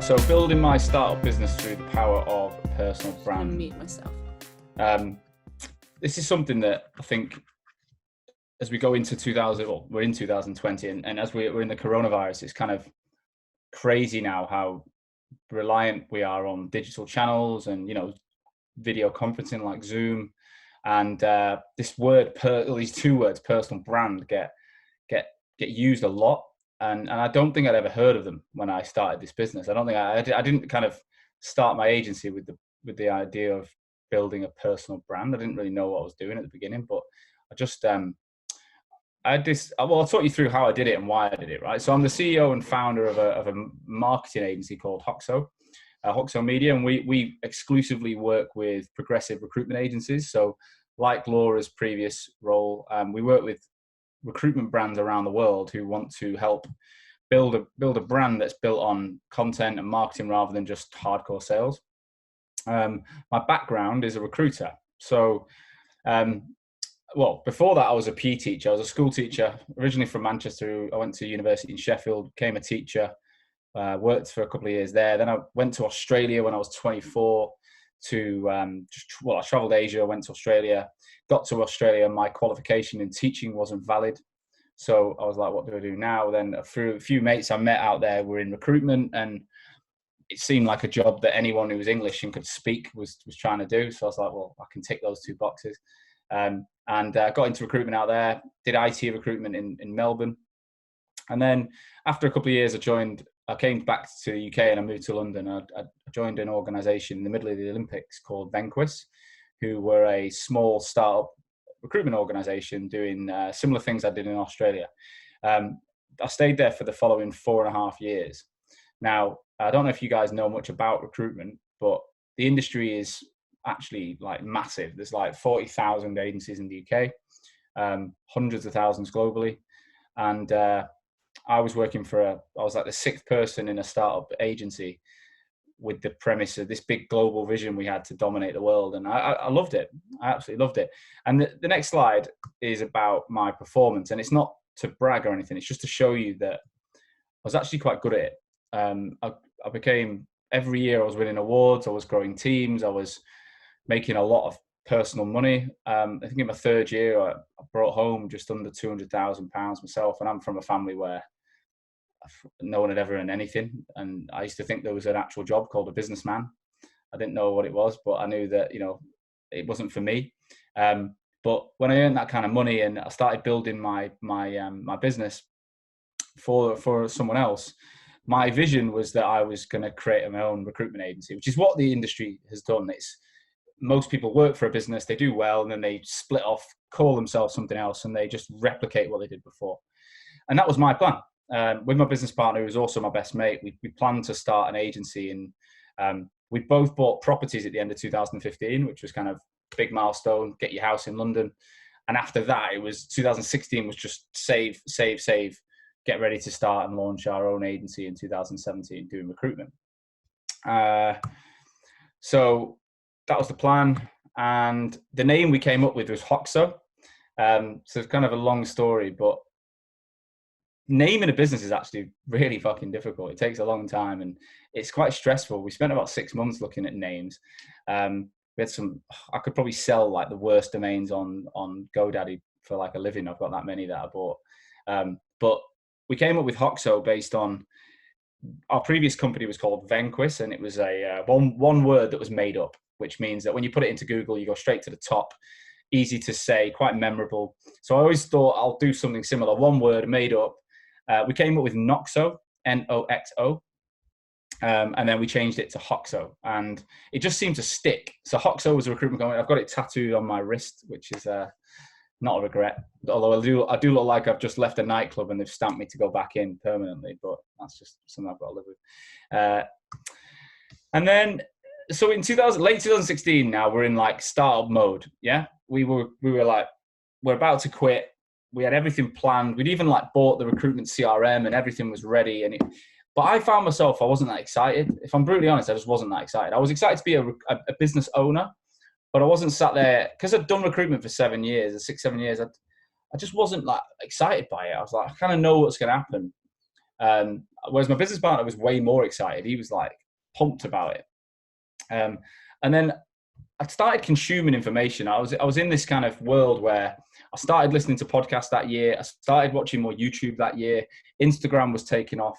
So building my startup business through the power of a personal brand. Mute myself. This is something that I think as we go into we're in 2020, and as we're in the coronavirus, it's kind of crazy now how reliant we are on digital channels and, video conferencing like Zoom. And these two words, personal brand, get used a lot. And I don't think I'd ever heard of them when I started this business. I don't think I didn't kind of start my agency with the idea of building a personal brand. I didn't really know what I was doing at the beginning, but I just I'll talk you through how I did it and why I did it. Right. So I'm the CEO and founder of a marketing agency called Hoxo Media, and we exclusively work with progressive recruitment agencies. So like Laura's previous role, we work with recruitment brands around the world who want to help build a brand that's built on content and marketing rather than just hardcore sales. My background is a recruiter. So, before that, I was a PE teacher. I was a school teacher, originally from Manchester. I went to university in Sheffield, became a teacher, worked for a couple of years there. Then I went to Australia when I was 24 I traveled Asia, went to Australia, got to Australia. My qualification in teaching wasn't valid. So I was like, what do I do now? Then through a few mates I met out there were in recruitment, and it seemed like a job that anyone who was English and could speak was trying to do. So I was like, well, I can tick those two boxes. And got into recruitment out there, did IT recruitment in Melbourne. And then after a couple of years, I came back to the UK and I moved to London. I joined an organisation in the middle of the Olympics called Venquis, who were a small startup recruitment organisation doing similar things I did in Australia. I stayed there for the following 4.5 years. Now, I don't know if you guys know much about recruitment, but the industry is actually like massive. There's like 40,000 agencies in the UK, hundreds of thousands globally. And I was working I was like the sixth person in a startup agency with the premise of this big global vision we had to dominate the world. And I loved it. I absolutely loved it. And the next slide is about my performance. And it's not to brag or anything. It's just to show you that I was actually quite good at it. I became, every year I was winning awards. I was growing teams. I was making a lot of personal money. I think in my third year, I brought home just under £200,000 myself. And I'm from a family where no one had ever earned anything. And I used to think there was an actual job called a businessman. I didn't know what it was, but I knew that, it wasn't for me. But when I earned that kind of money and I started building my business for someone else, my vision was that I was going to create my own recruitment agency, which is what the industry has done. Most people work for a business, they do well, and then they split off, call themselves something else, and they just replicate what they did before. And that was my plan. With my business partner, who was also my best mate, we planned to start an agency, and we both bought properties at the end of 2015, which was kind of a big milestone, get your house in London. And after that, it was 2016 was just save, get ready to start and launch our own agency in 2017 doing recruitment. So that was the plan. And the name we came up with was Hoxo. So it's kind of a long story, but naming a business is actually really fucking difficult. It takes a long time and it's quite stressful. We spent about 6 months looking at names. We had I could probably sell like the worst domains on GoDaddy for like a living. I've got that many that I bought. But we came up with Hoxo based on our previous company was called Venquis, and it was a one word that was made up, which means that when you put it into Google, you go straight to the top, easy to say, quite memorable. So I always thought I'll do something similar, one word made up. We came up with Noxo, Noxo, and then we changed it to Hoxo, and it just seemed to stick. So Hoxo was a recruitment company. I've got it tattooed on my wrist, which is not a regret. Although I do look like I've just left a nightclub and they've stamped me to go back in permanently, but that's just something I've got to live with. And then, so in late 2016, now we're in like startup mode. Yeah, we were like, we're about to quit. We had everything planned. We'd even like bought the recruitment CRM and everything was ready. But I found myself, I wasn't that excited. If I'm brutally honest, I just wasn't that excited. I was excited to be a business owner, but I wasn't sat there, because I'd done recruitment for 7 years, 6-7 years. I just wasn't like excited by it. I was like, I kind of know what's going to happen. Whereas my business partner was way more excited. He was like pumped about it. And then I started consuming information. I was in this kind of world where I started listening to podcasts that year. I started watching more YouTube that year. Instagram was taking off.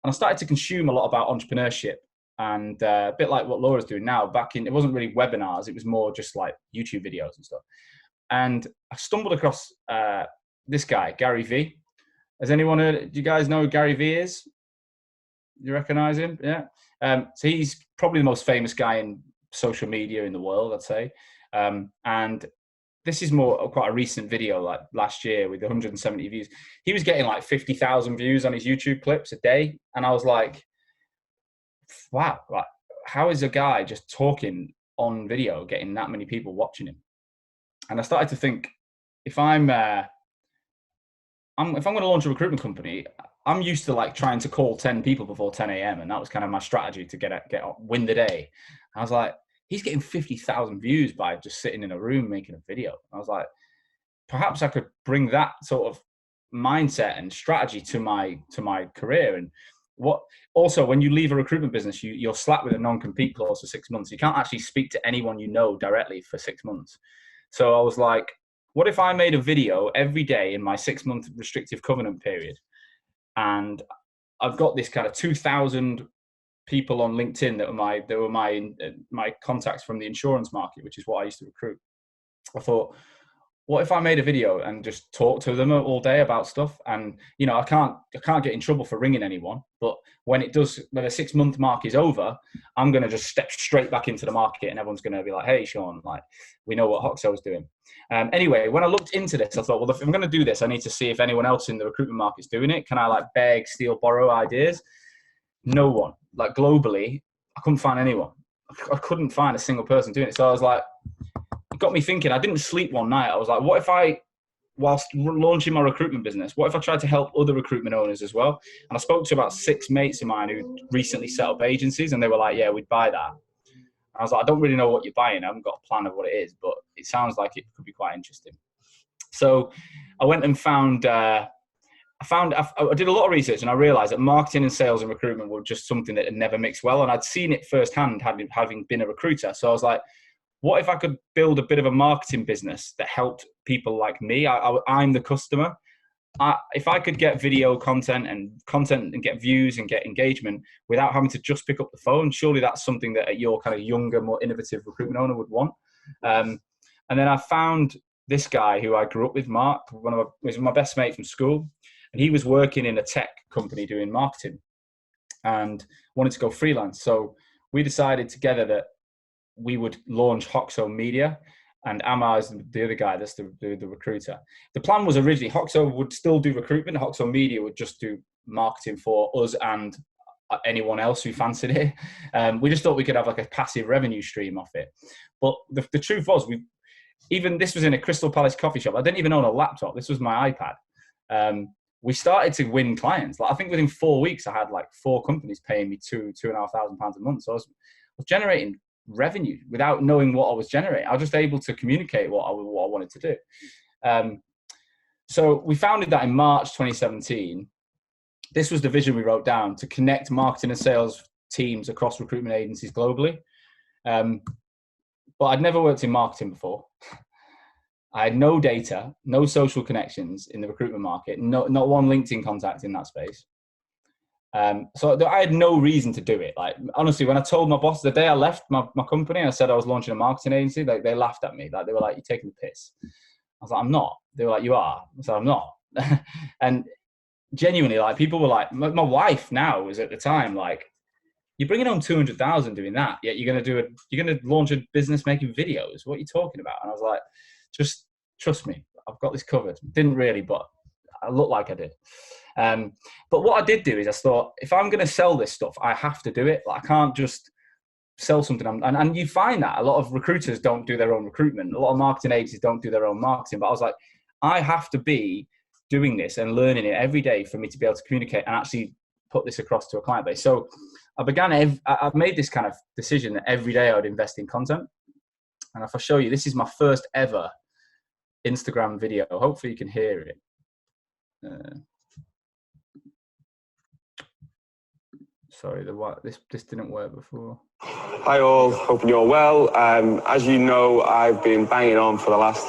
And I started to consume a lot about entrepreneurship, and a bit like what Laura's doing now. It wasn't really webinars. It was more just like YouTube videos and stuff. And I stumbled across this guy, Gary V. Has anyone heard? Do you guys know who Gary V is? You recognize him? Yeah. So he's probably the most famous guy in social media in the world, I'd say. And this is quite a recent video, like last year with 170 views. He was getting like 50,000 views on his YouTube clips a day. And I was like, wow, like, how is a guy just talking on video getting that many people watching him? And I started to think, if I'm going to launch a recruitment company, I'm used to like trying to call 10 people before 10 a.m. And that was kind of my strategy to win the day. I was like, he's getting 50,000 views by just sitting in a room making a video. I was like, perhaps I could bring that sort of mindset and strategy to my career. And also, when you leave a recruitment business, you're slapped with a non-compete clause for 6 months. You can't actually speak to anyone you know directly for 6 months. So I was like, what if I made a video every day in my 6-month restrictive covenant period? And I've got this kind of 2,000 people on LinkedIn that were my contacts from the insurance market, which is what I used to recruit. I thought, what if I made a video and just talk to them all day about stuff? And I can't get in trouble for ringing anyone, but when the 6-month mark is over, I'm going to just step straight back into the market, and everyone's going to be like, hey, Sean, like, we know what Hoxo's doing. Anyway, when I looked into this, I thought, well, if I'm going to do this, I need to see if anyone else in the recruitment market's doing it. Can I like beg, steal, borrow ideas? No one. Like globally, I couldn't find anyone. I couldn't find a single person doing it. So I was like, it got me thinking. I didn't sleep one night. I was like, what if whilst launching my recruitment business, what if I tried to help other recruitment owners as well? And I spoke to about 6 mates of mine who recently set up agencies, and they were like, yeah, we'd buy that. And I was like, I don't really know what you're buying. I haven't got a plan of what it is, but it sounds like it could be quite interesting. So I went and found, I did a lot of research, and I realized that marketing and sales and recruitment were just something that had never mixed well. And I'd seen it firsthand having been a recruiter. So I was like, what if I could build a bit of a marketing business that helped people like me? I'm the customer. If I could get video content and get views and get engagement without having to just pick up the phone, surely that's something that your kind of younger, more innovative recruitment owner would want. And then I found this guy who I grew up with, Mark, was my best mate from school, and he was working in a tech company doing marketing and wanted to go freelance. So we decided together that we would launch Hoxo Media, and Amar is the other guy, that's the recruiter. The plan was originally Hoxo would still do recruitment, Hoxo Media would just do marketing for us and anyone else who fancied it. We just thought we could have like a passive revenue stream off it. But the truth was, this was in a Crystal Palace coffee shop. I didn't even own a laptop. This was my iPad. We started to win clients. Like, I think within 4 weeks, I had like 4 companies paying me £2,500 a month. So I was generating revenue without knowing what I was generating. I was just able to communicate what I wanted to do. So we founded that in March 2017. This was the vision we wrote down: to connect marketing and sales teams across recruitment agencies globally. But I'd never worked in marketing before. I had no data, no social connections in the recruitment market, not one LinkedIn contact in that space. So I had no reason to do it. Like, honestly, when I told my boss the day I left my company, I said I was launching a marketing agency, they laughed at me. Like, they were like, you're taking the piss. I was like, I'm not. They were like, you are. I said, I'm not. And genuinely, like, people were like, my wife now was at the time like, you're bringing home 200,000 doing that, yet you're going to launch a business making videos. What are you talking about? And I was like, just trust me, I've got this covered. Didn't really, but I looked like I did. But what I did do is I thought, if I'm going to sell this stuff, I have to do it. Like, I can't just sell something. And you find that a lot of recruiters don't do their own recruitment. A lot of marketing agencies don't do their own marketing. But I was like, I have to be doing this and learning it every day for me to be able to communicate and actually put this across to a client base. So I made this kind of decision that every day I would invest in content. And if I show you, this is my first ever Instagram video. Hopefully you can hear it. Sorry, this didn't work before. Hi all, hoping you're well. As you know, I've been banging on for the last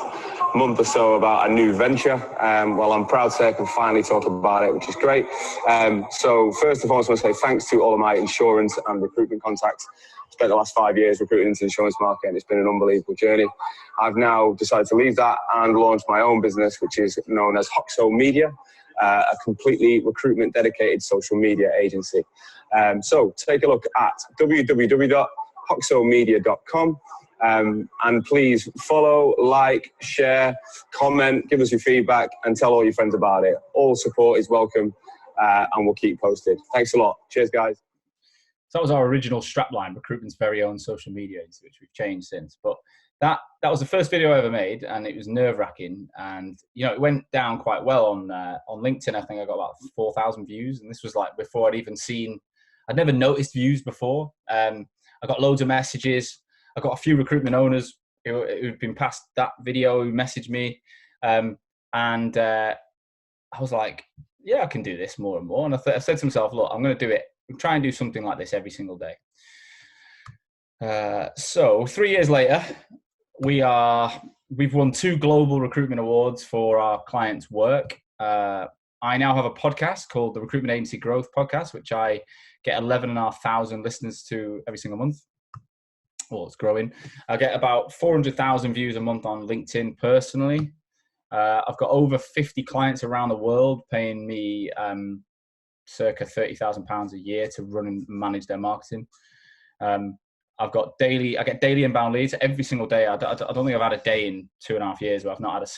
month or so about a new venture. Well, I'm proud to say I can finally talk about it, which is great. So first and foremost, I want to say thanks to all of my insurance and recruitment contacts. I spent the last 5 years recruiting into the insurance market, and it's been an unbelievable journey. I've now decided to leave that and launch my own business, which is known as Hoxo Media, a completely recruitment dedicated social media agency. So take a look at www.hoxomedia.com and please follow, like, share, comment, give us your feedback and tell all your friends about it. All support is welcome and we'll keep posted. Thanks a lot. Cheers, guys. So that was our original strapline, Recruitment's very own social media, which we've changed since. But that was the first video I ever made, and it was nerve-wracking. And it went down quite well on LinkedIn. I think I got about 4,000 views, and this was like before I'd never noticed views before. I got loads of messages. I got a few recruitment owners who'd been past that video who messaged me, and I was like, yeah, I can do this more and more. And I said to myself, look, I'm going to do it. Try and do something like this every single day. So 3 years later, we've won 2 global recruitment awards for our clients' work. I now have a podcast called the Recruitment Agency Growth Podcast, which I get 11,500 listeners to every single month. Well, it's growing. I get about 400,000 views a month on LinkedIn personally. I've got over 50 clients around the world paying me circa £30,000 a year to run and manage their marketing. I get daily inbound leads every single day. I don't think I've had a day in 2.5 years where I've not had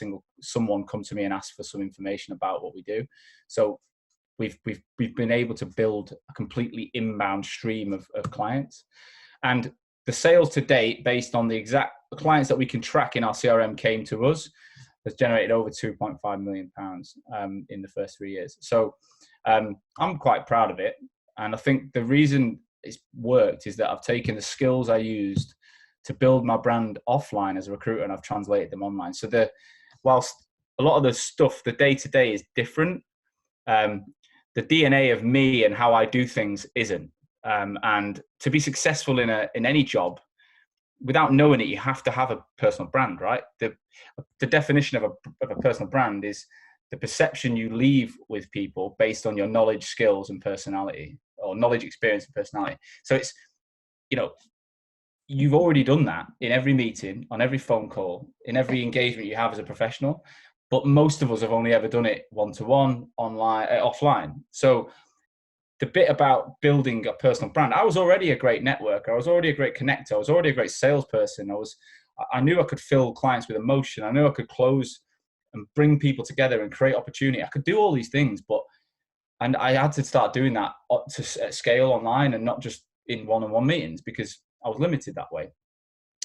someone come to me and ask for some information about what we do. So we've been able to build a completely inbound stream of clients, and the sales to date, based on the exact clients that we can track in our CRM, came to us, has generated over £2.5 million in the first 3 years. So I'm quite proud of it, and I think the reason it's worked is that I've taken the skills I used to build my brand offline as a recruiter and I've translated them online. So whilst a lot of the stuff, the day-to-day is different, the DNA of me and how I do things isn't. And to be successful in any job, without knowing it, you have to have a personal brand, right? The definition of a personal brand is the perception you leave with people based on your knowledge, skills, and personality, or knowledge, experience, and personality. So it's, you've already done that in every meeting, on every phone call, in every engagement you have as a professional. But most of us have only ever done it one-to-one, online, offline. So the bit about building a personal brand, I was already a great networker. I was already a great connector. I was already a great salesperson. I knew I could fill clients with emotion. I knew I could close and bring people together and create opportunity. I could do all these things, and I had to start doing that at scale online and not just in one-on-one meetings, because I was limited that way.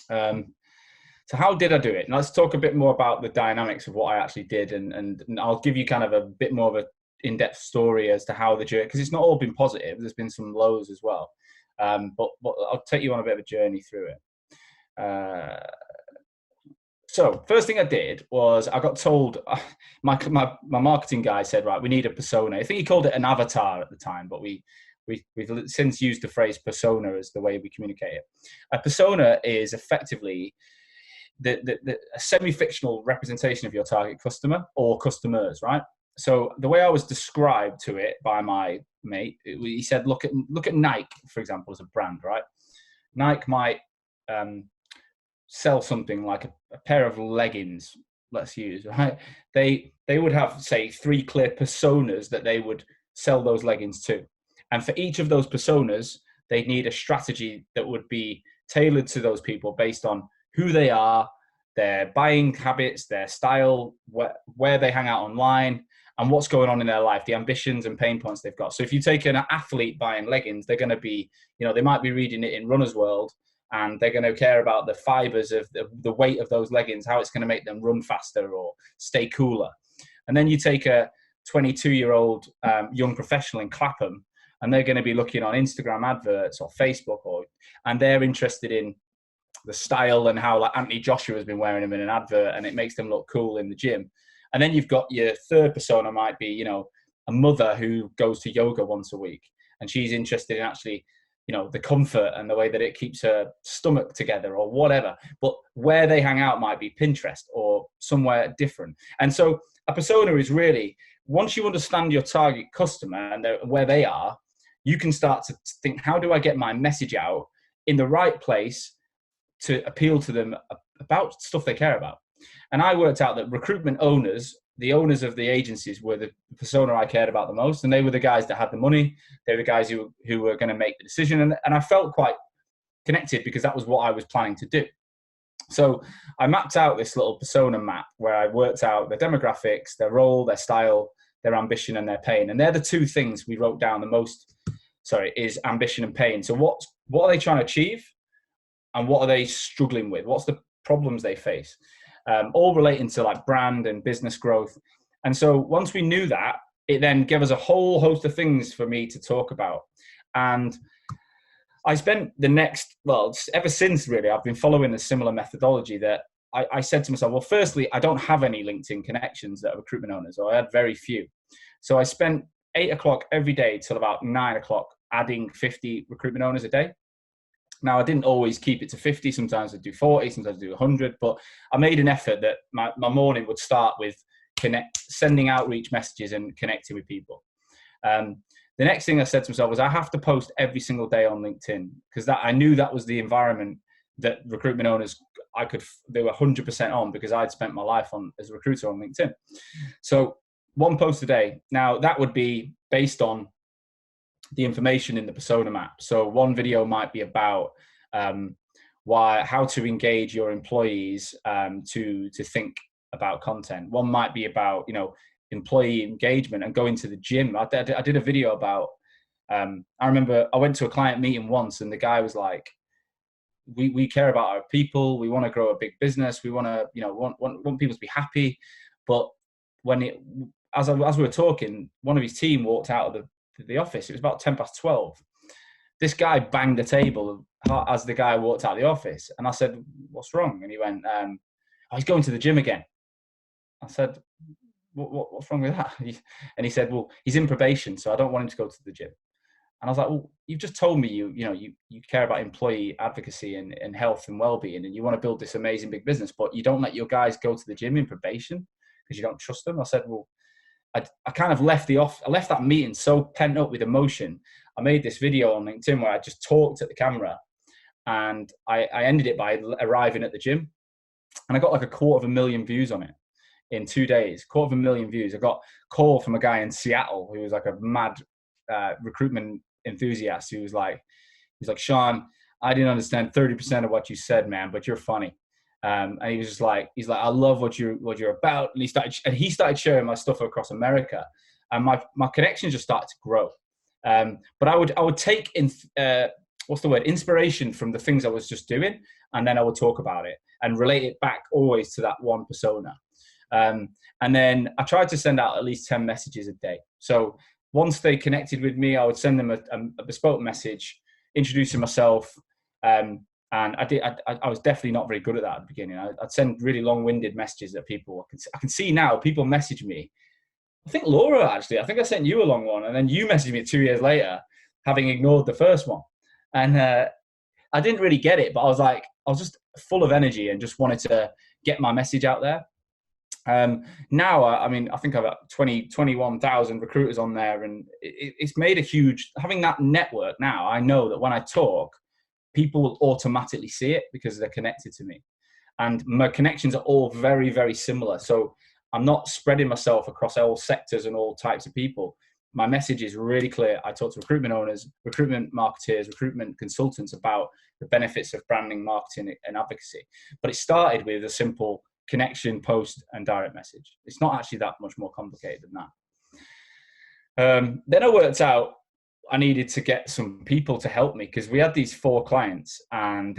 So how did I do it? Now let's talk a bit more about the dynamics of what I actually did, and I'll give you kind of a bit more of a in-depth story as to how the journey, because it's not all been positive. There's been some lows as well, but I'll take you on a bit of a journey through it. So first thing I did was I got told, my marketing guy said, right, we need a persona. I think he called it an avatar at the time, but we've since used the phrase persona as the way we communicate it. A persona is effectively a semi-fictional representation of your target customer or customers, right? So the way I was described to it by my mate, he said, look at Nike, for example, as a brand, right? Nike might sell something like a pair of leggings, let's use, right? They would have, say, 3 clear personas that they would sell those leggings to. And for each of those personas, they'd need a strategy that would be tailored to those people based on who they are, their buying habits, their style, where they hang out online, and what's going on in their life, the ambitions and pain points they've got. So if you take an athlete buying leggings, they're going to be, they might be reading it in Runner's World, and they're going to care about the fibers of the weight of those leggings, how it's going to make them run faster or stay cooler. And then you take a 22-year-old young professional in Clapham, and they're going to be looking on Instagram adverts or Facebook, and they're interested in the style and how, like, Anthony Joshua has been wearing them in an advert and it makes them look cool in the gym. And then you've got your third persona might be, a mother who goes to yoga once a week. and she's interested in actually, the comfort and the way that it keeps her stomach together or whatever. But where they hang out might be Pinterest or somewhere different. And so a persona is really, once you understand your target customer and where they are, you can start to think, how do I get my message out in the right place to appeal to them about stuff they care about? And I worked out that recruitment owners, the owners of the agencies, were the persona I cared about the most. And they were the guys that had the money. They were the guys who were going to make the decision. And I felt quite connected because that was what I was planning to do. So I mapped out this little persona map where I worked out their demographics, their role, their style, their ambition, and their pain. And they're the two things we wrote down the most, is ambition and pain. So what are they trying to achieve? And what are they struggling with? What's the problems they face? All relating to like brand and business growth. And so once we knew that, it then gave us a whole host of things for me to talk about. And I spent ever since really, I've been following a similar methodology that I said to myself, well, firstly, I don't have any LinkedIn connections that are recruitment owners, or I had very few. So I spent 8 o'clock every day till about 9 o'clock adding 50 recruitment owners a day. Now, I didn't always keep it to 50. Sometimes I'd do 40, sometimes I'd do 100. But I made an effort that my morning would start with sending outreach messages and connecting with people. The next thing I said to myself was I have to post every single day on LinkedIn, because I knew that was the environment that recruitment owners, they were 100% on, because I'd spent my life as a recruiter on LinkedIn. So one post a day. Now, that would be based on the information in the persona map. So one video might be about how to engage your employees to think about content. One might be about employee engagement and going to the gym. I did a video about. I remember I went to a client meeting once, and the guy was like, "We care about our people. We want to grow a big business. We want to want people to be happy." But as we were talking, one of his team walked out of the office. It was about 12:10. This guy banged the table as the guy walked out of the office, and I said, "What's wrong?" And he went, "Oh, he's going to the gym again." I said, "What's wrong with that?" And he said, "Well, he's in probation, so I don't want him to go to the gym." And I was like, "Well, you've just told me you care about employee advocacy and health and well-being, and you want to build this amazing big business, but you don't let your guys go to the gym in probation because you don't trust them." I said, "Well," I kind of left that meeting so pent up with emotion. I made this video on LinkedIn where I just talked at the camera, and I ended it by arriving at the gym, and I got like 250,000 views on it in 2 days. 250,000 views. I got a call from a guy in Seattle who was like a mad recruitment enthusiast who was like, "Sean, I didn't understand 30% of what you said, man, but you're funny." And he was just like, "I love what you're about." And he started sharing my stuff across America, and my connections just started to grow. But I would take inspiration from the things I was just doing, and then I would talk about it and relate it back always to that one persona. And then I tried to send out at least 10 messages a day. So once they connected with me, I would send them a bespoke message, introducing myself. And I was definitely not very good at that at the beginning. I'd send really long-winded messages that people, I can see now, people message me. I think Laura, actually, I think I sent you a long one, and then you messaged me 2 years later, having ignored the first one. And I didn't really get it, but I was just full of energy and just wanted to get my message out there. Now, I think I've got 21,000 recruiters on there, and it's made having that network now. I know that when I talk, people will automatically see it because they're connected to me, and my connections are all very, very similar. So I'm not spreading myself across all sectors and all types of people. My message is really clear. I talk to recruitment owners, recruitment marketeers, recruitment consultants about the benefits of branding, marketing, and advocacy. But it started with a simple connection, post, and direct message. It's not actually that much more complicated than that. Then I worked out I needed to get some people to help me, because we had these 4 clients, and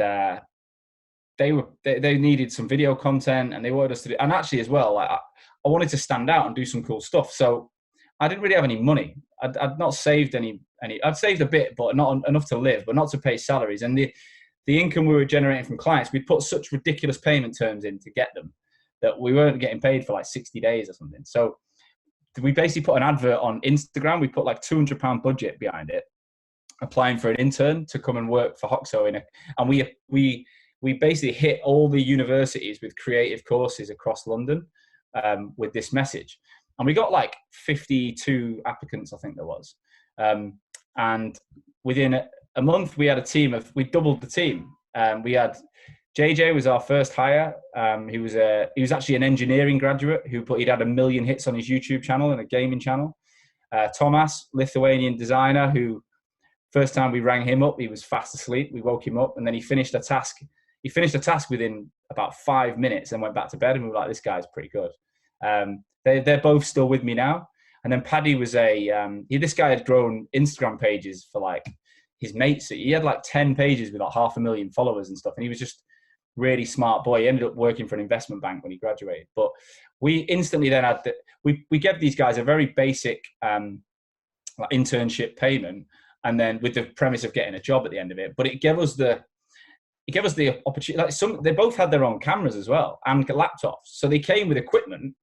they needed some video content, and they wanted us to do. And actually, as well, I wanted to stand out and do some cool stuff. So I didn't really have any money. I'd not saved any. I'd saved a bit, but not enough to live, but not to pay salaries. And the income we were generating from clients, we'd put such ridiculous payment terms in to get them that we weren't getting paid for like 60 days or something. So we basically put an advert on Instagram. We put like £200 budget behind it. applying for an intern to come and work for Hoxo and we basically hit all the universities with creative courses across London with this message. And we got like 52 applicants, I think there was. And within a month, we had a team we doubled the team. We had JJ was our first hire. He was actually an engineering graduate he'd had 1 million hits on his YouTube channel and a gaming channel. Thomas, Lithuanian designer, who first time we rang him up, he was fast asleep. We woke him up and then he finished a task. He finished a task within about 5 minutes and went back to bed. And we were like, this guy's pretty good. They're both still with me now. And then Paddy was this guy had grown Instagram pages for like his mates. He had like 10 pages with like 500,000 followers and stuff. And he was just really smart boy. He ended up working for an investment bank when he graduated. But we instantly then had we gave these guys a very basic like internship payment. And then with the premise of getting a job at the end of it. But it gave us the opportunity. Like they both had their own cameras as well and laptops. So they came with equipment,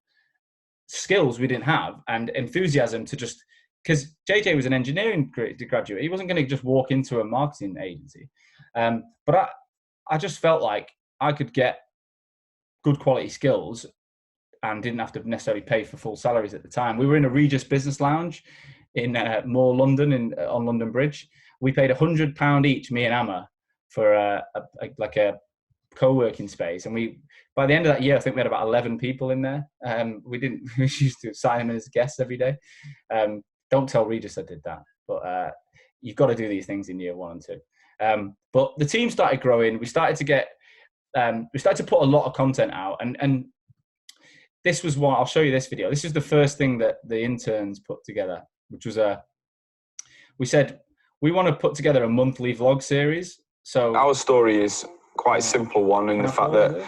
skills we didn't have, and enthusiasm to just, because JJ was an engineering graduate. He wasn't going to just walk into a marketing agency. But I just felt like I could get good quality skills and didn't have to necessarily pay for full salaries at the time. We were in a Regis Business Lounge in Moore, London, on London Bridge. We paid £100 each, me and Amma, for a co-working space. And by the end of that year, I think we had about 11 people in there. We used to sign them as guests every day. Don't tell Regis I did that, but you've got to do these things in year 1 and 2. But the team started growing. We started to put a lot of content out, and this was what I'll show you this video. This is the first thing that the interns put together, which was we said we want to put together a monthly vlog series. So our story is quite a simple one in the fact that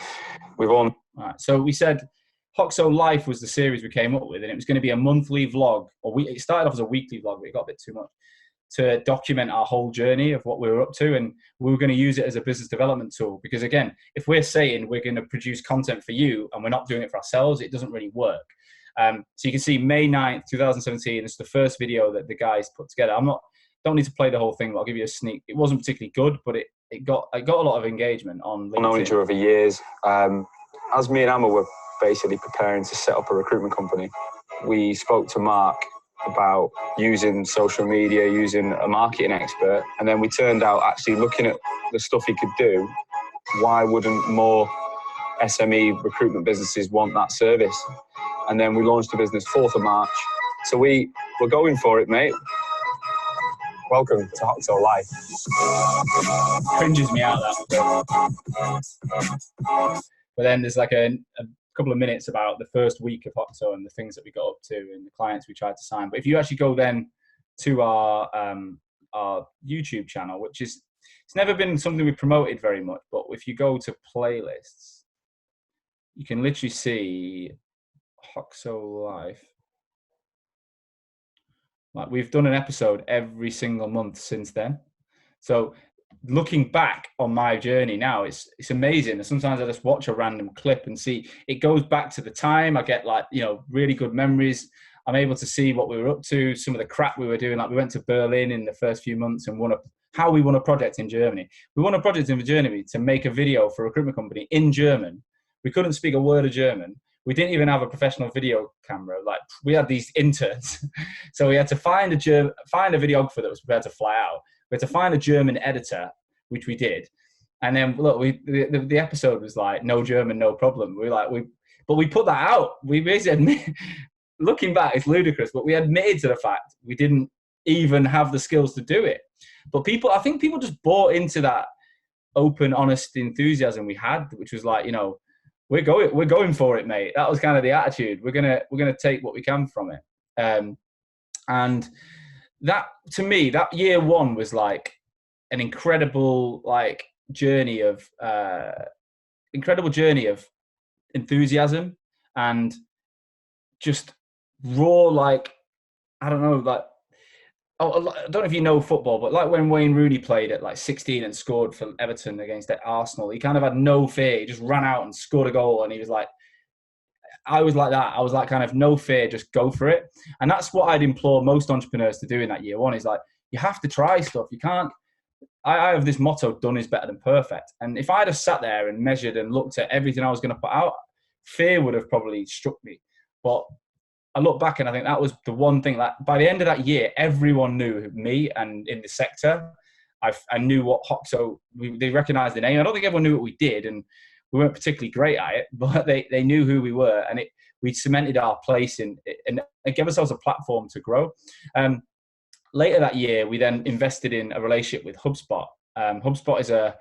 we've all... Right, so we said Hoxo Life was the series we came up with, and it was going to be a monthly vlog, it started off as a weekly vlog, but it got a bit too much, to document our whole journey of what we were up to. And we were going to use it as a business development tool, because again, if we're saying we're going to produce content for you and we're not doing it for ourselves, it doesn't really work. So you can see May 9th, 2017, this is the first video that the guys put together. Don't need to play the whole thing, but I'll give you a sneak. It wasn't particularly good, but it got a lot of engagement on LinkedIn. Known each other over years. As me and Amma were basically preparing to set up a recruitment company, we spoke to Mark about using social media, using a marketing expert, and then we turned out actually looking at the stuff he could do, why wouldn't more SME recruitment businesses want that service? And then we launched the business 4th of March. So we're going for it, mate. Welcome to Hoxo Life. Cringes me out, that. But then there's like a couple of minutes about the first week of Hoxo and the things that we got up to and the clients we tried to sign. But if you actually go then to our YouTube channel, which it's never been something we promoted very much, but if you go to playlists, you can literally see Hoxo Life. Like, we've done an episode every single month since then. So looking back on my journey now, it's amazing. And sometimes I just watch a random clip and see it goes back to the time. I get like, really good memories. I'm able to see what we were up to, some of the crap we were doing. Like, we went to Berlin in the first few months and how we won a project in Germany. We won a project in Germany to make a video for a recruitment company in German. We couldn't speak a word of German. We didn't even have a professional video camera. Like, we had these interns. So we had to find a videographer that was prepared to fly out. We had to find a German editor, which we did. And then look, the episode was like, no German, no problem. But we put that out. We basically looking back, it's ludicrous, but we admitted to the fact we didn't even have the skills to do it. But I think people just bought into that open, honest enthusiasm we had, which was like, we're going for it, mate. That was kind of the attitude. We're gonna take what we can from it. And that, to me, that year 1 was like an incredible journey of enthusiasm and just raw, I don't know, I don't know if you know football, but like when Wayne Rooney played at 16 and scored for Everton against Arsenal, he kind of had no fear. He just ran out and scored a goal, and he was like, I was like that. I was like, kind of no fear, just go for it. And that's what I'd implore most entrepreneurs to do in that year 1 is like, you have to try stuff. You can't. I have this motto: done is better than perfect. And if I'd have sat there and measured and looked at everything I was going to put out, fear would have probably struck me. But I look back and I think that was the one thing that by the end of that year, everyone knew me, and in the sector, I knew what Hoxo, they recognized the name. I don't think everyone knew what we did, and we weren't particularly great at it, but they knew who we were, and we cemented our place in it, and it gave ourselves a platform to grow. Later that year, we then invested in a relationship with Hubspot. Hubspot is the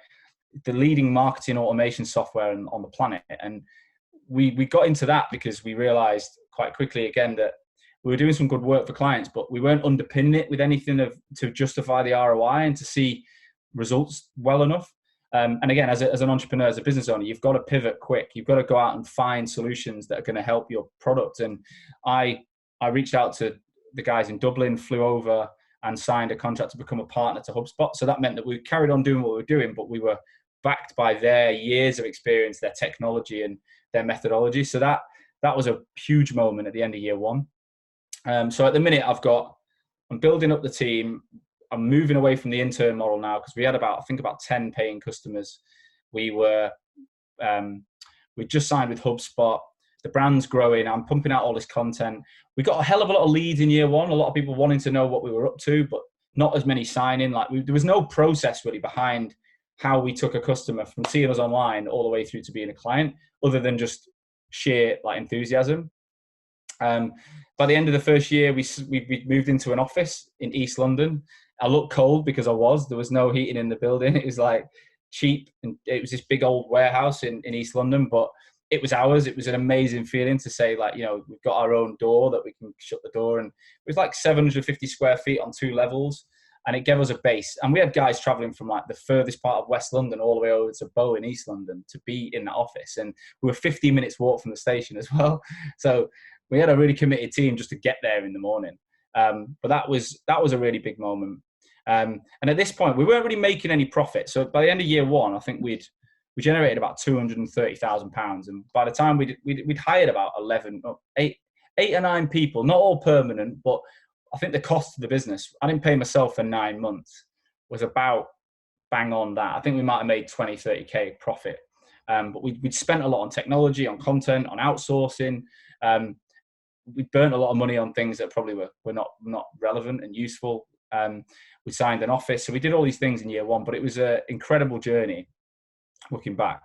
leading marketing automation software on the planet, and we got into that because we realized quite quickly again that we were doing some good work for clients, but we weren't underpinning it with anything to justify the ROI and to see results well enough. And again, as an entrepreneur, as a business owner, you've got to pivot quick. You've got to go out and find solutions that are going to help your product. And I reached out to the guys in Dublin, flew over and signed a contract to become a partner to HubSpot. So that meant that we carried on doing what we were doing, but we were backed by their years of experience, their technology and their methodology. So that was a huge moment at the end of year one. So at the minute I'm building up the team. I'm moving away from the intern model now because we had about 10 paying customers. We just signed with HubSpot. The brand's growing. I'm pumping out all this content. We got a hell of a lot of leads in year one. A lot of people wanting to know what we were up to, but not as many signing. There was no process really behind how we took a customer from seeing us online all the way through to being a client, other than just sheer enthusiasm. By the end of the first year, we moved into an office in East London. I looked cold because there was no heating in the building. It was cheap, and it was this big old warehouse in East London, but it was ours. It was an amazing feeling to say we've got our own door that we can shut the door, and it was 750 square feet on 2 levels, and it gave us a base. And we had guys traveling from the furthest part of West London all the way over to Bow in East London to be in that office, and we were 15 minutes walk from the station as well. So we had a really committed team just to get there in the morning. But that was a really big moment. And at this point, we weren't really making any profit. So by the end of year one, I think we generated about £230,000. And by the time we'd hired about 8 or 9 people, not all permanent, but I think the cost of the business, I didn't pay myself for 9 months, was about bang on that. I think we might have made 20, 30K profit. But we'd spent a lot on technology, on content, on outsourcing. We burnt a lot of money on things that probably were not relevant and useful. We signed an office. So we did all these things in year one, but it was an incredible journey looking back.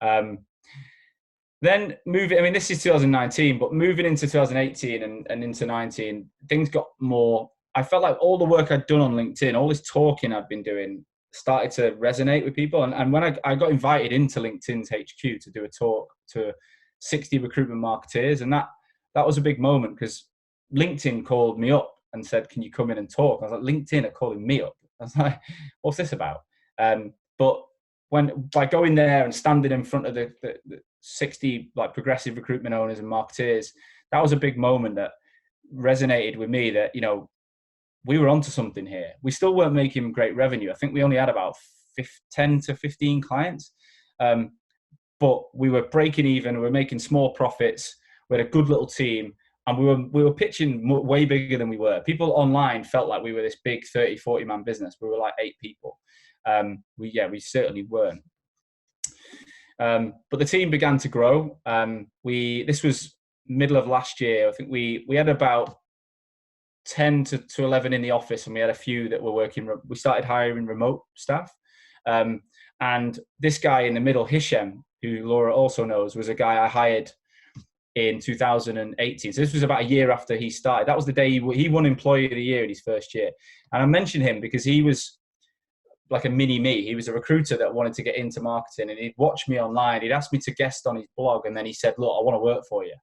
Then this is 2019, but moving into 2018 and into 19, things got more, I felt like all the work I'd done on LinkedIn, all this talking I'd been doing started to resonate with people. And when I got invited into LinkedIn's HQ to do a talk to 60 recruitment marketeers, and that was a big moment because LinkedIn called me up and said, can you come in and talk? I was like, LinkedIn are calling me up. I was like, what's this about? But by going there and standing in front of the 60 progressive recruitment owners and marketeers, that was a big moment that resonated with me that, we were onto something here. We still weren't making great revenue. I think we only had about 10 to 15 clients. But we were breaking even. We were making small profits. We had a good little team. And we were pitching way bigger than we were. People online felt like we were this big 30, 40 man business. We were 8 people. We certainly weren't. But the team began to grow. This was middle of last year. I think we had about 10 to 11 in the office, and we had a few that were working. We started hiring remote staff. And this guy in the middle, Hisham, who Laura also knows, was a guy I hired in 2018. So this was about a year after he started. That was the day he won Employee of the Year in his first year. And I mentioned him because he was like a mini me. He was a recruiter that wanted to get into marketing, and he'd watch me online. He'd asked me to guest on his blog, and then he said, look, I want to work for you.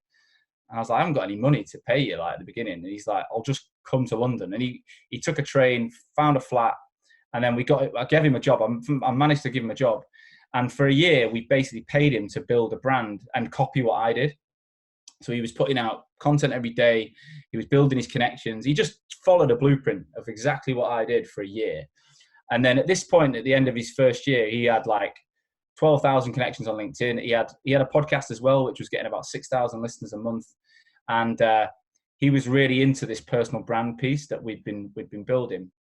And I was like, I haven't got any money to pay you at the beginning. And he's like, I'll just come to London. And he took a train, found a flat, and then I gave him a job. I managed to give him a job. And for a year, we basically paid him to build a brand and copy what I did. So he was putting out content every day. He was building his connections. He just followed a blueprint of exactly what I did for a year. And then at this point, at the end of his first year, he had 12,000 connections on LinkedIn. He had a podcast as well, which was getting about 6,000 listeners a month. And he was really into this personal brand piece that we'd been building.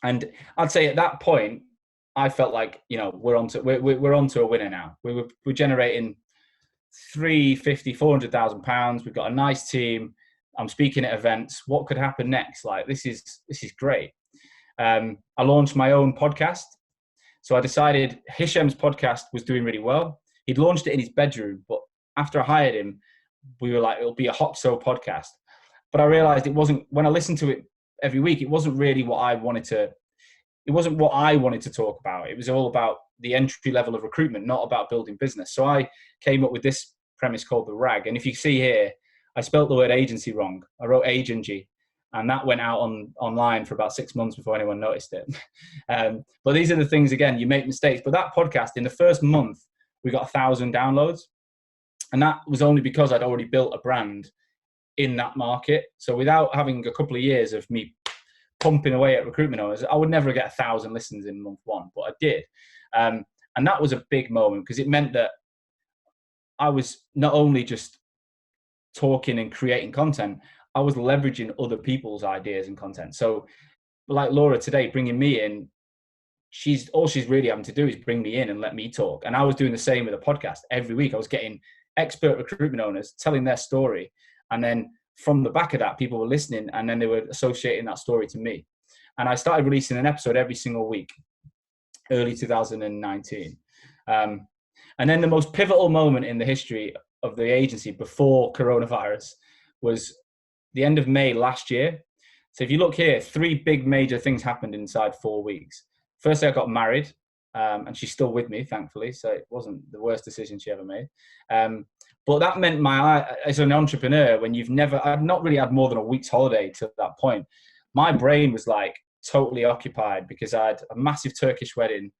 And I'd say at that point, I felt like, we're onto a winner now. We're generating 350, 400,000 pounds. We've got a nice team. I'm speaking at events. What could happen next? Like, this is great. I launched my own podcast. So I decided Hisham's podcast was doing really well. He'd launched it in his bedroom, but after I hired him, we were like, it'll be a Hoxo podcast. But I realized it wasn't, when I listened to it every week, it wasn't really what I wanted to talk about. It was all about the entry level of recruitment, not about building business. So I came up with this premise called the RAG. And if you see here, I spelt the word agency wrong. I wrote agency, and that went out online for about 6 months before anyone noticed it. But these are the things, again, you make mistakes. But that podcast, in the first month, we got 1,000 downloads. And that was only because I'd already built a brand in that market. So without having a couple of years of me pumping away at recruitment owners, I would never get 1,000 listens in month one, but I did. And that was a big moment, because it meant that I was not only just talking and creating content, I was leveraging other people's ideas and content. So like Laura today, bringing me in, all she's really having to do is bring me in and let me talk. And I was doing the same with a podcast. Every week I was getting expert recruitment owners telling their story. And then from the back of that, people were listening, and then they were associating that story to me. And I started releasing an episode every single week, early 2019. And then the most pivotal moment in the history of the agency before coronavirus was the end of May last year. So if you look here, 3 big major things happened inside 4 weeks. Firstly, I got married, and she's still with me, thankfully. So it wasn't the worst decision she ever made. But that meant as an entrepreneur, when I've not really had more than a week's holiday to that point, my brain was like totally occupied, because I had a massive Turkish wedding.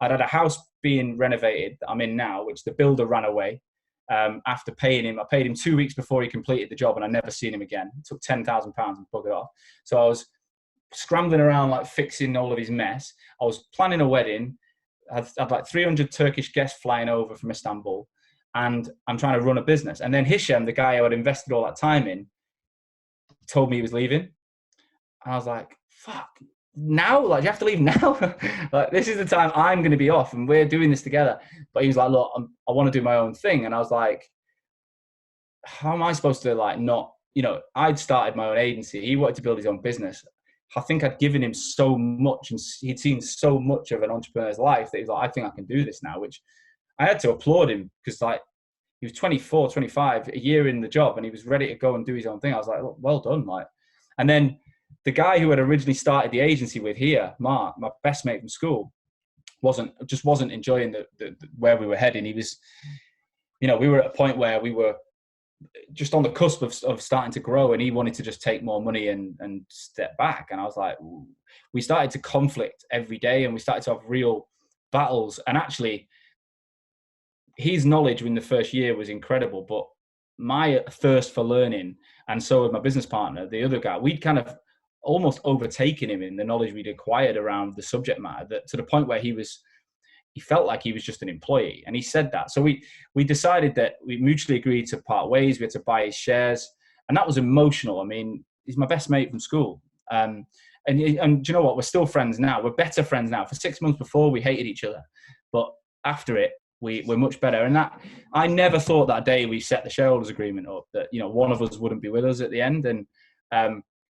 I'd had a house being renovated that I'm in now, which the builder ran away after paying him. I paid him 2 weeks before he completed the job, and I never seen him again. It took £10,000 and buggered off. So I was scrambling around, like fixing all of his mess. I was planning a wedding. I had like 300 Turkish guests flying over from Istanbul, and I'm trying to run a business. And then Hisham, the guy I had invested all that time in, told me he was leaving. And I was like, fuck, now? Like, you have to leave now? Like, this is the time I'm going to be off, and we're doing this together. But he was like, look, I want to do my own thing. And I was like, how am I supposed to, like, not, I'd started my own agency. He wanted to build his own business. I think I'd given him so much, and he'd seen so much of an entrepreneur's life, that he was like, I think I can do this now, which I had to applaud him, because like, he was 24, 25, a year in the job, and he was ready to go and do his own thing. I was like, well done. Like, and then the guy who had originally started the agency with here, Mark, my best mate from school, wasn't enjoying the where we were heading. He was, we were at a point where we were just on the cusp of starting to grow, and he wanted to just take more money and step back. And I was like, ooh. We started to conflict every day, and we started to have real battles. And actually, his knowledge in the first year was incredible, but my thirst for learning, and so with my business partner, the other guy, we'd kind of almost overtaken him in the knowledge we'd acquired around the subject matter, that to the point where he felt like he was just an employee. And he said that. So we decided that we mutually agreed to part ways. We had to buy his shares, and that was emotional. I mean, he's my best mate from school. And do you know what? We're still friends now. We're better friends now. For 6 months before, we hated each other, but after it, we're much better. And that, I never thought that day we set the shareholders agreement up that, one of us wouldn't be with us at the end. And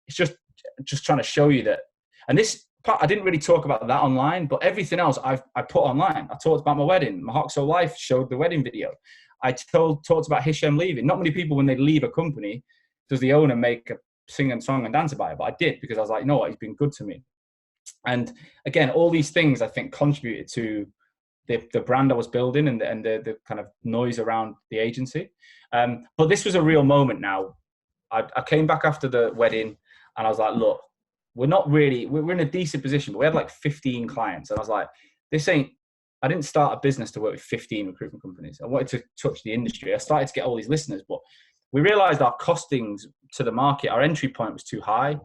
it's just trying to show you that. And this part, I didn't really talk about that online, but everything else I put online. I talked about my wedding. My Hoxo Life showed the wedding video. I talked about Hisham leaving. Not many people, when they leave a company, does the owner make a sing and song and dance about it, but I did, because I was like, you know what, he's been good to me. And again, all these things I think contributed to the brand I was building, and the kind of noise around the agency. But this was a real moment now. I came back after the wedding, and I was like, look, we're in a decent position, but we had like 15 clients. And I was like, I didn't start a business to work with 15 recruitment companies. I wanted to touch the industry. I started to get all these listeners, but we realized our costings to the market, our entry point was too high.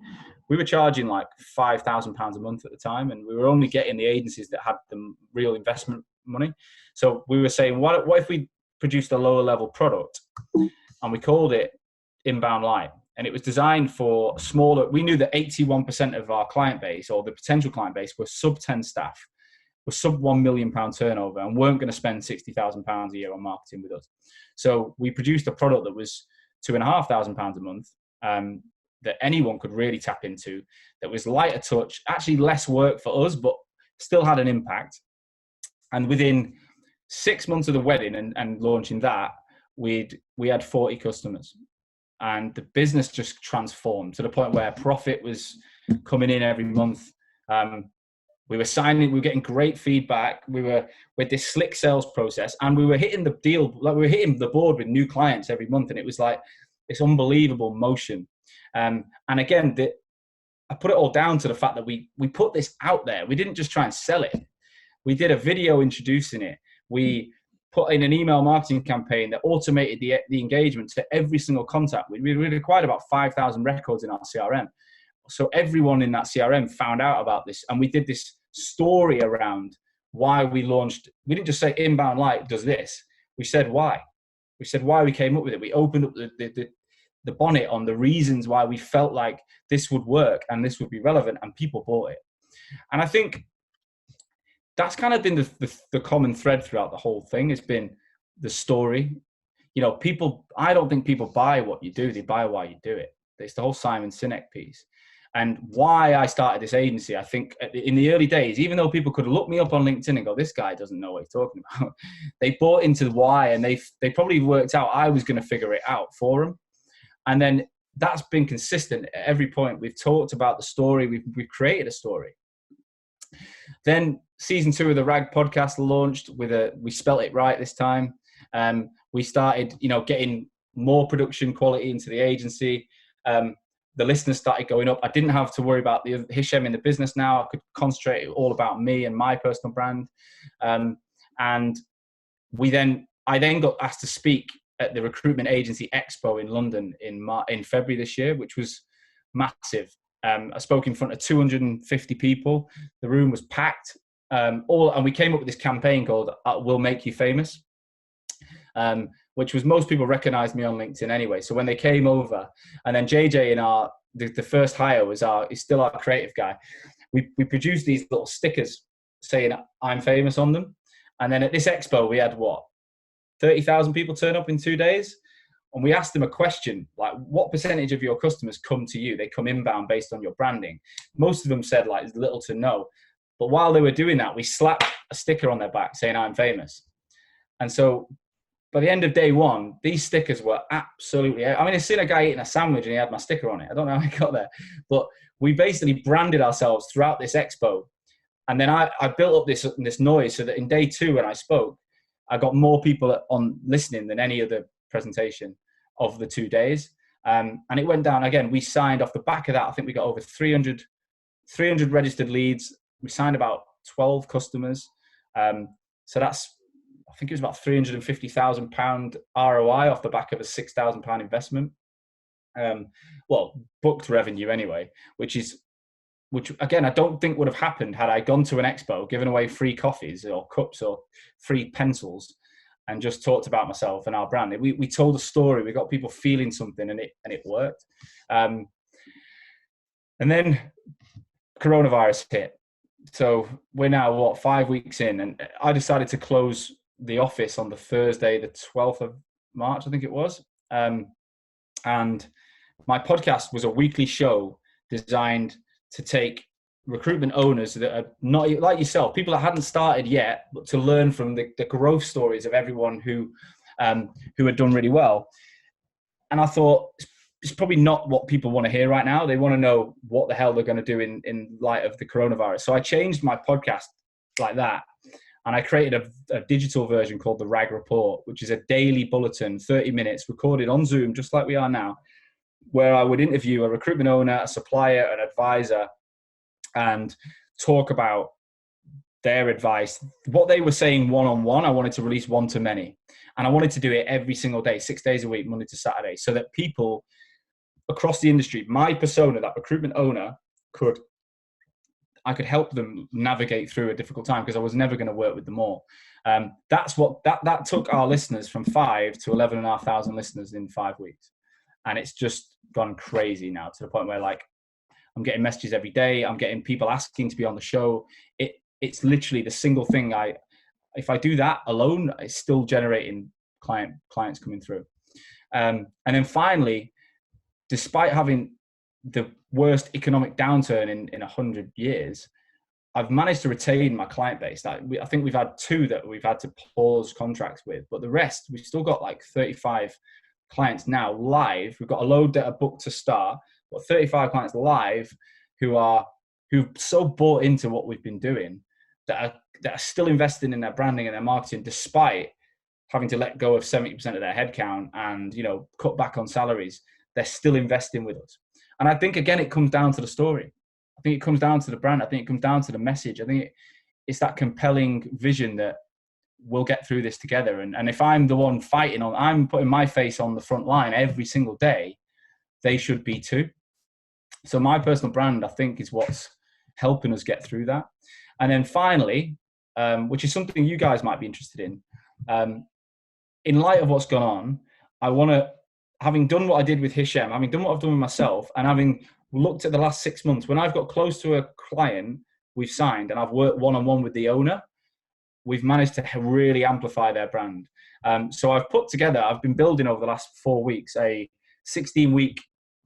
We were charging like £5,000 a month at the time, and we were only getting the agencies that had the real investment money. So we were saying, what if we produced a lower level product, and we called it Inbound Light? And it was designed for smaller. We knew that 81% of our client base, or the potential client base, were sub 10 staff, were sub £1 million turnover, and weren't going to spend £60,000 a year on marketing with us. So we produced a product that was £2,500 a month, that anyone could really tap into, that was lighter touch, actually less work for us, but still had an impact. And within 6 months of the wedding and launching that, we had 40 customers. And the business just transformed to the point where profit was coming in every month. We were signing, we were getting great feedback. We were with this slick sales process, and we were hitting the deal, like we were hitting the board with new clients every month. And it was like this unbelievable motion. And again, I put it all down to the fact that we put this out there. We didn't just try and sell it. We did a video introducing it. We put in an email marketing campaign that automated the engagement to every single contact. We required about 5,000 records in our CRM. So everyone in that CRM found out about this. And we did this story around why we launched. We didn't just say Inbound Light does this. We said why. We said why we came up with it. We opened up the bonnet on the reasons why we felt like this would work and this would be relevant, and people bought it. And I think that's kind of been the common thread throughout the whole thing. It's been the story. You know, I don't think people buy what you do. They buy why you do it. It's the whole Simon Sinek piece. And why I started this agency, I think in the early days, even though people could look me up on LinkedIn and go, this guy doesn't know what he's talking about, they bought into the why, and they probably worked out I was going to figure it out for them. And then that's been consistent at every point. We've talked about the story. We've created a story. Then season 2 of the RAG podcast launched we spelt it right this time. We started, getting more production quality into the agency. The listeners started going up. I didn't have to worry about the Hisham in the business now. I could concentrate all about me and my personal brand. And I then got asked to speak at the recruitment agency Expo in London in February this year, which was massive. I spoke in front of 250 people. The room was packed. And we came up with this campaign called "We'll Make You Famous," which was, most people recognized me on LinkedIn anyway. So when they came over, and then JJ in the first hire is still our creative guy. We produced these little stickers saying "I'm famous" on them. And then at this expo, we had 30,000 people turn up in 2 days. And we asked them a question, like, what percentage of your customers come to you? They come inbound based on your branding. Most of them said like little to no. But while they were doing that, we slapped a sticker on their back saying "I'm famous." And so by the end of day 1, these stickers were absolutely, I seen a guy eating a sandwich and he had my sticker on it. I don't know how he got there, but we basically branded ourselves throughout this expo. And then I built up this noise so that in day 2, when I spoke, I got more people on listening than any other presentation of the 2 days. And it went down again. We signed off the back of that. I think we got over 300 registered leads. We signed about 12 customers. So that's, I think it was about £350,000 ROI off the back of a £6,000 investment. Booked revenue anyway, which again, I don't think would have happened had I gone to an expo, given away free coffees or cups or free pencils, and just talked about myself and our brand. We told a story. We got people feeling something, and it worked. And then coronavirus hit. So we're now 5 weeks in, and I decided to close the office on the Thursday, the 12th of March, I think it was. And my podcast was a weekly show designed to take recruitment owners that are not like yourself, people that hadn't started yet, but to learn from the growth stories of everyone who had done really well. And I thought, it's probably not what people want to hear right now. They want to know what the hell they're going to do in light of the coronavirus. So I changed my podcast like that. And I created a digital version called the RAG Report, which is a daily bulletin, 30 minutes, recorded on Zoom, just like we are now, where I would interview a recruitment owner, a supplier, an advisor, and talk about their advice. What they were saying one-on-one, I wanted to release one to many. And I wanted to do it every single day, 6 days a week, Monday to Saturday, so that people across the industry, my persona, that recruitment owner, I could help them navigate through a difficult time, because I was never going to work with them all. That took our listeners from 5 to 11,500 listeners in 5 weeks. And it's just gone crazy now, to the point where like I'm getting messages every day. I'm getting people asking to be on the show. It's literally the single thing if I do that alone, it's still generating clients coming through. And then finally, despite having the worst economic downturn in 100 years, I've managed to retain my client base. I think we've had 2 that we've had to pause contracts with, but the rest, we've still got like 35 clients now live. We've got a load that are booked to start, but 35 clients live who've so bought into what we've been doing that are still investing in their branding and their marketing, despite having to let go of 70% of their headcount and, you know, cut back on salaries. They're still investing with us. And I think, again, it comes down to the story. I think it comes down to the brand. I think it comes down to the message. I think it's that compelling vision that we'll get through this together. And if I'm the one fighting I'm putting my face on the front line every single day, they should be too. So my personal brand, I think, is what's helping us get through that. And then finally, which is something you guys might be interested in light of what's gone on, I want to, having done what I did with Hishem, having done what I've done with myself, and having looked at the last 6 months, when I've got close to a client we've signed and I've worked one-on-one with the owner, we've managed to really amplify their brand. So I've been building over the last 4 weeks a 16-week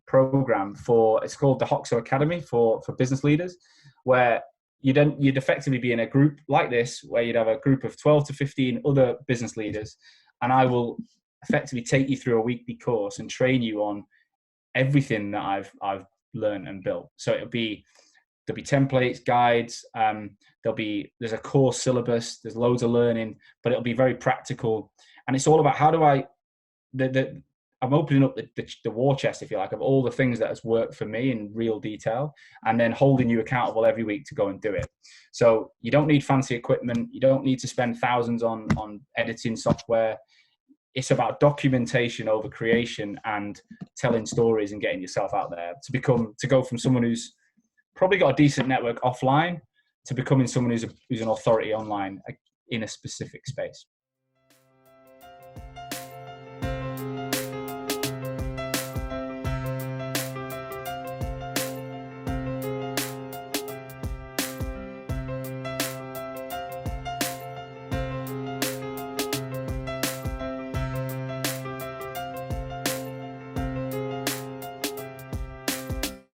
program it's called the Hoxo Academy for business leaders, where you'd effectively be in a group like this, where you'd have a group of 12 to 15 other business leaders, and I will effectively take you through a weekly course and train you on everything that I've learned and built. So there'll be templates, guides, there's a course syllabus, there's loads of learning, but it'll be very practical. And it's all about how do I'm opening up the war chest, if you like, of all the things that has worked for me in real detail, and then holding you accountable every week to go and do it. So you don't need fancy equipment. You don't need to spend thousands on editing software. It's about documentation over creation and telling stories and getting yourself out there to go from someone who's probably got a decent network offline to becoming someone who's an authority online in a specific space.